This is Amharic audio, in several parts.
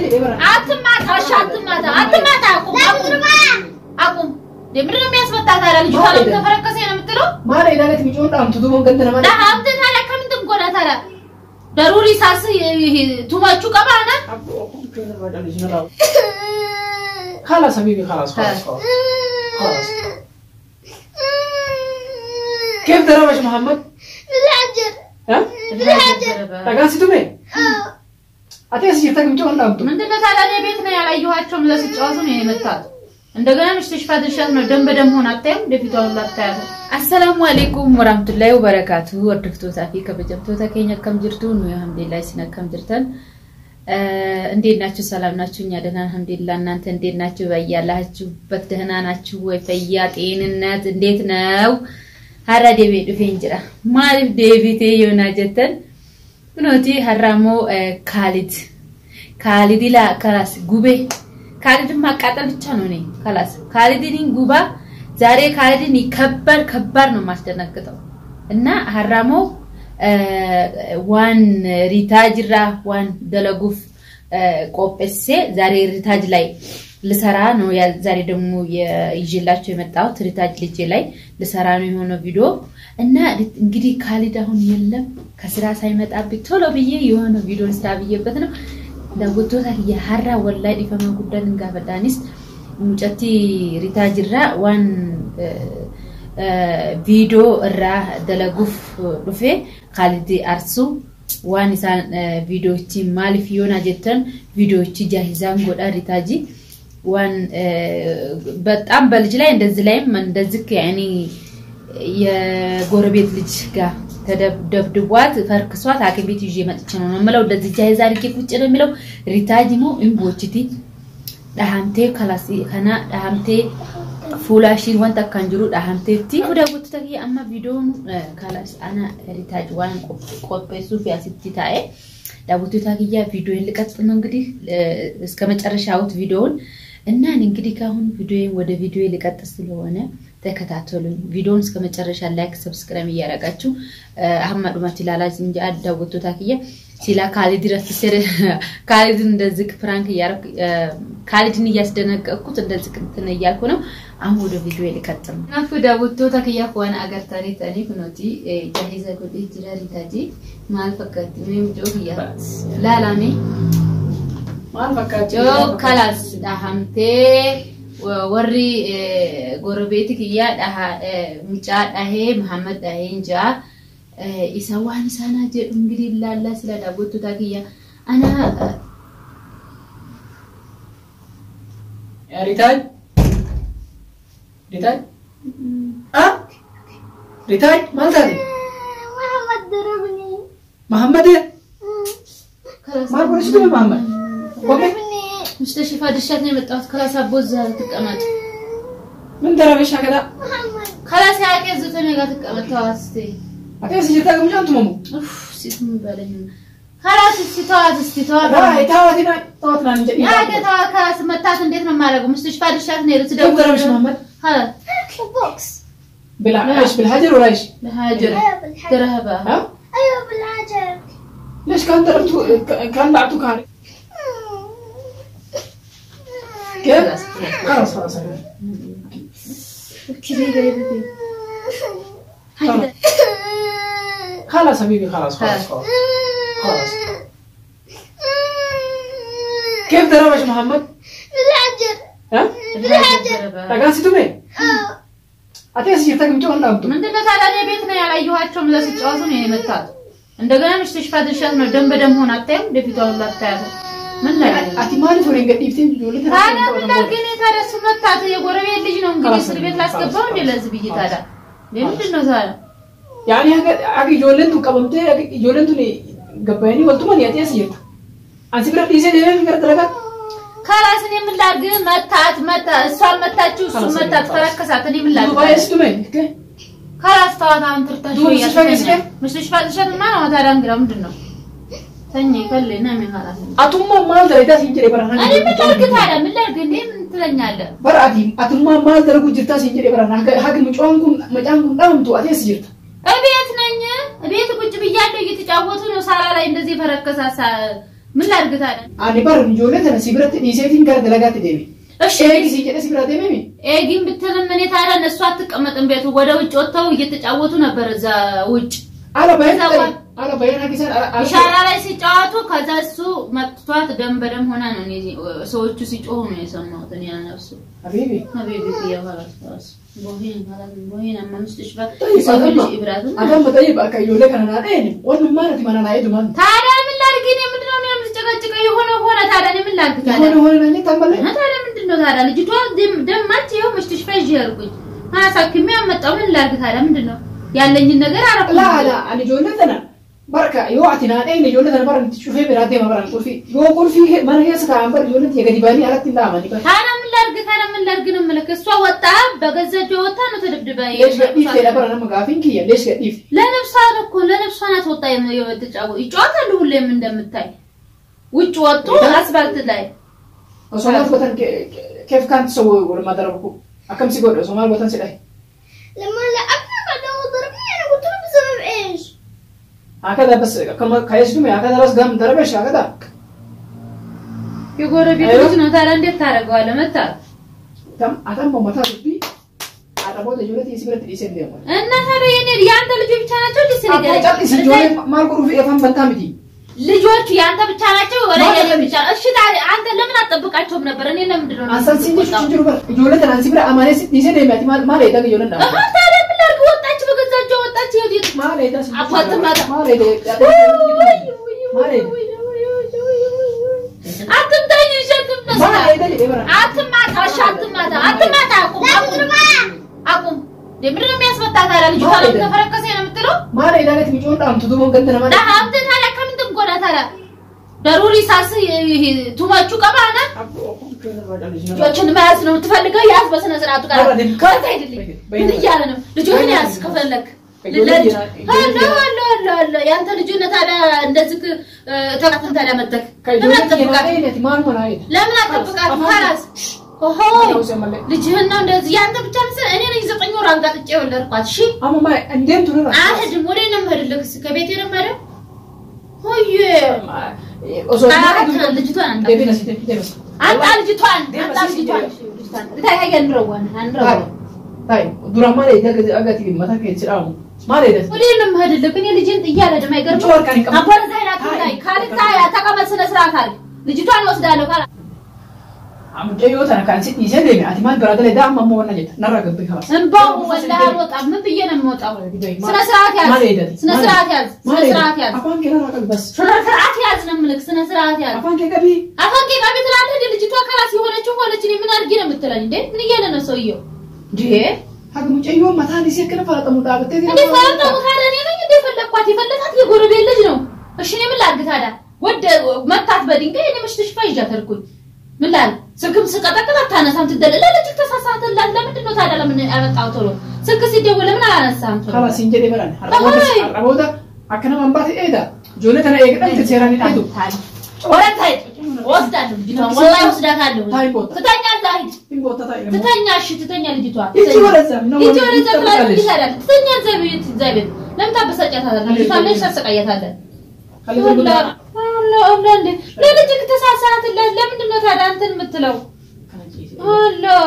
يبرا أتمات أشاتمات أتمات أقوم دمر ما يسمع تارا اللي جوال تفرق كسينا متلو ما له إذا كنت ميجون أم تدوم قدنا ما ده هم تارا كم تقول تارا ضروري ساسي توما شو كمان خلاص حبيبي خلاص خلاص خلاص كيف ترى محمد بالحجر ها بالحجر تقاسي تومي أتيس جرتك ميجون أم من دنا تارا ne بيتنا على يوهاتهم لا سيجاسون يعني متات እንደገና ምሽትሽ ድርሻት ነው ደም በደም ሆናተም ለፊቷን ላታያለ አሰላሙ አለይኩም ወራህመቱላሂ ወበረካቱ ወርድክቶ ታፊ ከበጀምቶ ተከኛ ከምጅርቱ ነው አልሐምዱሊላህ ሲነከም ጅርተን እንዴናችሁ ሰላም ናችሁ እኛ ደህና አልሐምዱሊላህ እናንተ እንዴናችሁ በያላችሁበት ደህና ናችሁ ወይ ፈያ ጤንነት እንዴት ነው ሀራ ዴቪ ዱፌንጅራ ማሪ ዴቪቴ ዮናጀተን ብኖቲ ሀራሞ ካሊዲላ ከራስ ጉቤ ካሊድ ማቃጠል ብቻ ነው ነኝ خلاص ካሊድን ጉባ ዛሬ ካሊድን ከባድ ነው ማስደነግጠው እና ሐራሞ ዋን ሪታጅራ ዋን ደለጉፍ ቆጴሴ ዛሬ ሪታጅ ላይ ልሰራ ነው ዛሬ ደግሞ ይጅላችሁ የመጣው ሪታጅ ልጅ ላይ ልሰራ ነው የሆነ ቪዲዮ እና እንግዲህ ካሊድ አሁን የለም ከስራ ሳይመጣብኝ ቶሎ ብዬ የሆነ ቪዲዮ ልስራብየበት ነው دعوتو تاكي حرا والله دفما قدان نغافدانيس مجتي ريتاجرا وان فيديو را دلغوف دفه خالد ارسو وان سان فيديو تي مالي فيونا جتن فيديو تي جاهزان غدا ريتاجي وان በጣም በልጅ ላይ እንደዚህ ላይ እንደዚህ ያኒ የጎረቤት ልጅ ጋር ተደብድቧት ፈርክሷት አከ ቤት ይዤ መጥቼ ነው ማለት እንደዚህ ጃይዛ አርቄ ቁጭ ነው የሚለው ሪታጂሞ እንቦችቲ ዳሃምቴ ካላሲ ከና ዳሃምቴ ፉላሺን ወንታ ካንጅሩ ዳሃምቴቲ ወደ ወጥተቂ አማ ቪዲዮን ካላስ አና ሪታጅ ዋን ቆጴሱ ፊያሲቲ ታኤ ዳቡቱ ታቂያ ቪዲዮን ልቀጥ ነው እንግዲህ እስከ መጨረሻውት ቪዲዮን እና እንግዲህ ካሁን ቪዲዮን ወደ ቪዲዮ ልቀጥ ስለሆነ ተከታተሉኝ ቪዲዮውን እስከ መጨረሻ ላይክ ሰብስክራይብ ያደርጋችሁ አህመድ ማቲላላ እንጂ አዳውቶ ታኪያ ሲላ ካሊድ ረፍሰረ ካሊድ እንደዚህ ፕራንክ ያረክ ካሊድን ያስደነቀቁት እንደዚህ እንትን ያልኩ ነው አሁን ወደ ቪዲዮ ልቀጥም ናፉ ዳውቶ ታኪያ ቆና አገር ታሪክ ነውቲ ጃሂዛ ጎዲ ጅራሪ ታጂ ማልፈቀት ምን ጆክ ያ ላላኔ ማልፈቀት ጆ ካላስ ዳሃምቴ ወሪ ጎረቤት ክያ ዳሃ ምጫ ዳሄ መሐመድ ዳሄ እንጃ ኢሳዋን ሳና ጀ እንግዲህ ላላ ስለ ዳቦቱ ታኪያ አና ሪታጅ ሪታጅ ማለት محمد ضربني محمد ما قلت له محمد مستشفى دشاتني متقاط خلاص ابوز تقمط من دربش هكذا خلاص يا كيزتني قاعد تقمط تواستي اكيد سجلتك مش انت مامو اوف سيتم بالين خلاص استيتوات لا يتاوتنا توتنا نجي يا كده خلاص متات እንዴት ነው ማረገው مستشفى دشاتني تدور دربش محمد ها بوكس بالعيش بالهجر ولا ايش بالهاجر درهبه ها ايوه بالهجر ليش كان ضربته كان بعته كان كيف خلاص خلاص حبيبي خلاص كيف ضربش محمد بالهجر ها بالهجر تقاسي تومي أتيس جرتك ميجون أم من دنا ታዲያ እኔ ቤት ነው ያላየኋቸው ለሲጫወቱ ነው የመጣው እንደገና ምሽትሽ ድርሻት ነው ደም በደም ሆናተም ለፊቷን ላታያለ ምን ላይ አቲማኒ ፎሬን ገዲፍቲን ጆሊ ታዲያ ምን ላርገኔ ታዲያ ስመታት የጎረቤት ልጅ ነው እንግዲህ እስር ቤት ላስገባው እንደ ለዚህ ብዬ ታዲያ ለምንድን ነው ታዲያ ያኔ አጊ ጆለንቱ ቀበምቴ ጆለንቱ ነው ገባይኒ ወልቱማን ያቲያስ ይርታ አንሲ ብረት ይዘ ደም ገርተለጋት خلاص እኔ ምን ላርግ መታ እሷ መታችሁ እሱ መታት ፈረከሳት እኔ ምን ላርግ ባይስቱሜ خلاص ታዋታን ትርታሽ ያስፈኝ مستشفى دشات ما ነው ታዲያ እንግዲህ ምንድን ነው ተኝ ከለና ምን خلاص አቱማ ማል ደረጃ ሲንጀሬ በራና እኔ ምን ላርግ ታዲያ ምን ላርግ እንዴ ምን ትለኛለህ በራዲ አቱማ ማል ደረጉ ጅርታ ሲንጀሬ በራና ሀግ ምጮንኩን መጫንኩን ዳምቱ አቲያስ ይርታ እቤት ነኝ እቤት ቁጭ ብያለሁ እየተጫወቱ ነው ሳራ ላይ እንደዚህ ፈረከሳሳ ምን ላድርግ ታዲያ አኔ ባር ጆሌ ተነሲብረት ዲሴቲን ጋር ደረጋት ደሚ እሺ ኤጊ ሲጨደ ሲብረት ደሚ ኤጊን ብትለምን ታዲያ እነሱ አትቀመጥም ቤቱ ወደ ውጭ ወጣው እየተጫወቱ ነበር እዛ ውጭ አላ ባይና ጊዜን ኢሻራ ላይ ሲጫወቱ ከዛ እሱ መጥቷት ደም በደም ሆና ነው ሰዎቹ ሲጮሁ ነው የሰማሁት እኔ አነፍሱ ሀቢቢ ያባራስ ቦሂን አማምስጥሽ ባሰብሽ ኢብራሂም አዳም በጠይ ባካ ዮሌ ከነና አይን ወንድም ማለት ማና አይዱ ማን ታዲያ ምን ላድርግ እኔ ምንድነው ነው የምትጨቀጭቀው የሆነ ታዲያ እኔ ምን ላድርግ ታዲያ ሆነ ነው ታምበለ ታዲያ ምንድነው ታዲያ ልጅቷ ደም ማት ይኸው ምሽትሽ ፈጅ ያርኩኝ አሳክሜ አመጣው ምን ላድርግ ታዲያ ምንድነው ያለኝ ነገር አረኩ ላ አኒ ጆለተና በርካ ይዋዕቲና አይን ጆለተና ባር እንትሹፌ ብራዴ ማብራን ቁልፊ ቁልፊ ማንያስ ካምበር ጆለት የገዲባኒ አራት እንዳማኒ ታዲያ ምን ላድርግ ነው ማለት እሷ ወጣ በገዘጆ ወጣ ነው ተደብድባ ይሄ ለበረና መጋፊን ከየ ለሽ ገዲፍ ለነፍሷ ናት ወጣ የምትጫወው ይጫወታሉ ሁሌም እንደምታይ ውጭ ወጡ አስፋልት ላይ ሶማል ቦታን كيف كانت تسوي ولا ما ضربكم كم سيقول ሶማል ቦታን ሲላይ لما لعبنا بعدين ضربني انا قلت له بسبب ايش هكذا بس كم كايسكم هكذا بس قام ضربش هكذا يقول بيقول انه ترى انت ታረጋው አለ መጣ تم አታም በመታ ቢቢ አጣቦ ለጆለት ይስብረት ዲሴንድ ያማል እና ታዲያ የኔ ያንተ ልጆች ብቻ ናቸው ልጅ ነገር ጆለት ማልቁሩ የፋን በንታምቲ ልጆች ያንተ ብቻ ናቸው ወለ የኔ ብቻ እሺ ታዲያ አንተ ለምን አጠብቃቸውም ነበር እኔ ለምንድን ነው አሳንሲንሽ ጅሩ በር ጆለት አንሲብራ አማኔስ ዲሴንድ ያማቲ ማለ ይደግ ጆለት ነው ታዲያ ምን ላድርግ ወጣች በገዛቸው ወጣች ይሄ ማለ ይዳስ አፋጥማታ ማለ ይዳስ ማለ አትምታኝ ሸክም አትማታ አቁም ለምንድን ነው የሚያስመጣት አለ ልጅ ታዲያ ተፈረከሰ ነው የምትለው ማለ ይዳለት ሚጮን ዳም ትዱ መንገድ ነው ማለት አንተ ታዲያ ከምን ትንቆዳ ታዲያ ضروري ሳስ ቱማቹ ቀባና ልጆችን ማያስ ነው ትፈልገው ያዝ በስነ ስርዓቱ ጋር ከታ አይደለም ምን ይያለ ነው ልጆችን ያዝ ከፈለክ لا ያንተ ልጅነት ታዲያ እንደዚህ ተቃተን ታዲያ መጥተክ ለምን አትጠብቃት خلاص ኦሆ ልጅህን ነው እንደዚህ ያንተ ብቻ መሰለህ እኔ ነኝ 9 ወር አንጋጥጬ ወለድኳት እሺ አማማ እንዴም ትኖር አህድም ወደ ነው የምሄድልህ ከቤቴ ነው የምሄደው ሆዬ ልጅቷን አንተ ልጅቷን ታያየንረዋን አንረዋ ታይ ዱራማ ላይ አጋቲ መታከ ይችላል ማለት ነው ወደ ነው የምሄድልህ እኔ ልጅን ጥያለ ደማ ይገርም አባረ ዛይራት ላይ ካልታ ተቀመጥ ስነ ስርዓት አለ ልጅቷን ወስዳለሁ ካላ አምጪው ተነካንሲ ይዘለኝ አቲማን ብራደ ላይ ዳማ መሆን ነው ነራገብኝ خلاص እንባው ወላሂ አልወጣም ምን ብዬ ነው የምወጣው ስነ ስርዓት ያዝ ስነ ስርዓት ያዝ አፋን ከራ አቀል በስ ስነ ስርዓት ያዝ ነው የምልህ ስነ ስርዓት ያዝ አፋን ከገቢ ትላለህ እንደ ልጅቷ ከራስ የሆነችው ሆነች እኔ ምን አድርጌ ነው የምትለኝ እንዴ ምን እያለ ነው ሰውየው እንዴ አግሙጨዩ ማታን ሲከነ ፈራጠሙ ዳብቴ እንዴ ፈራጠሙ ታዲያ እኔ ነኝ እንዴ ፈለኳት የፈለካት የጎረቤት ልጅ ነው እሺ እኔ ምን ላድርግ ታዲያ ወደ መታት በድንጋይ እኔ ምሽትሽ ፈይጃተርኩኝ ምን ላል ስልክም ስቀጠቅጥ አታነሳም ትደለለ ልጅ ተሳሳተላል ለምንድን ነው ታዲያ ለምን ያመጣው ቶሎ ስልክ ሲደውል ለምን አላነሳም ቶሎ خلاص እንጀ ይበላል አረቦታ አከነ ማንባት ኤዳ ጆለተና የገደም ተሰራኒ አይዱ ወረታይ ወስዳለሁ ልጅቷን ወላሂ ወስዳታለሁ ትተኛ ዛሂድ ትተኛ እሺ ትተኛ ልጅቷ ትተኛ ዘቤት ለምን ታበሳጫታለህ ልጅቷን ለምን ታሰቃያታለህ الله ለልጅ ተሳሳተላት ለምንድን ነው ታዲያ አንተን የምትለው الله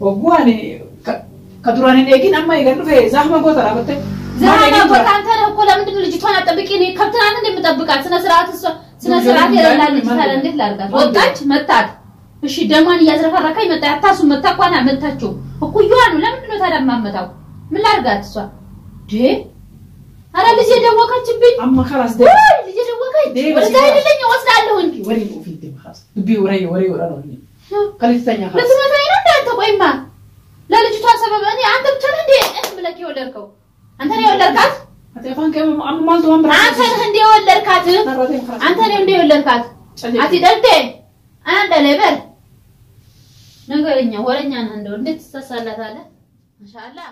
ወጓኔ ከዱራኔ ነግን አማ ይገርፍ ዛህማ ቦታ አበተ ዛህማ ቦታ አንተ ነው እኮ ለምንድን ነው ልጅቷን አጠብቂ ነው ከብትናን እንደምጠብቃት ስነ ስርዓት የሌላት ታዲያ እንዴት ላድርጋት ወጣች መታት እሺ ደማን እያዝረፈረካኝ መጣ ያታሱ መታቋና መታችሁ እኩዩዋ ነው ለምንድን ነው ታዲያ ማመጣው ምን ላድርጋት እሷ ዴ አረ ልጅ ደወከችብኝ አማ خلاص ልጅ ደወከች ወደ አይደለኝ ወስዳለሁ እንጂ ወሬ ነው ፊት خلاص ዱቢ ወሬ ነው ከልተኛ خلاص ለስማታይ ነው አንተ ቆይማ ለልጅቷ ሰበብ እኔ አንተ ብቻ ነህ እንዴ እምለክ ይወለድከው አንተ ነው የወለድካት አጥፋን ከመ አማልቶ ወንብራ አንተ ነህ እንዴ የወለድካት አንተ ነህ እንዴ የወለድካት አትደልቴ አንተ ለበር ነገርኛ ወረኛ ነህ እንደው እንዴት ተሳሳላታለህ ማሻአላህ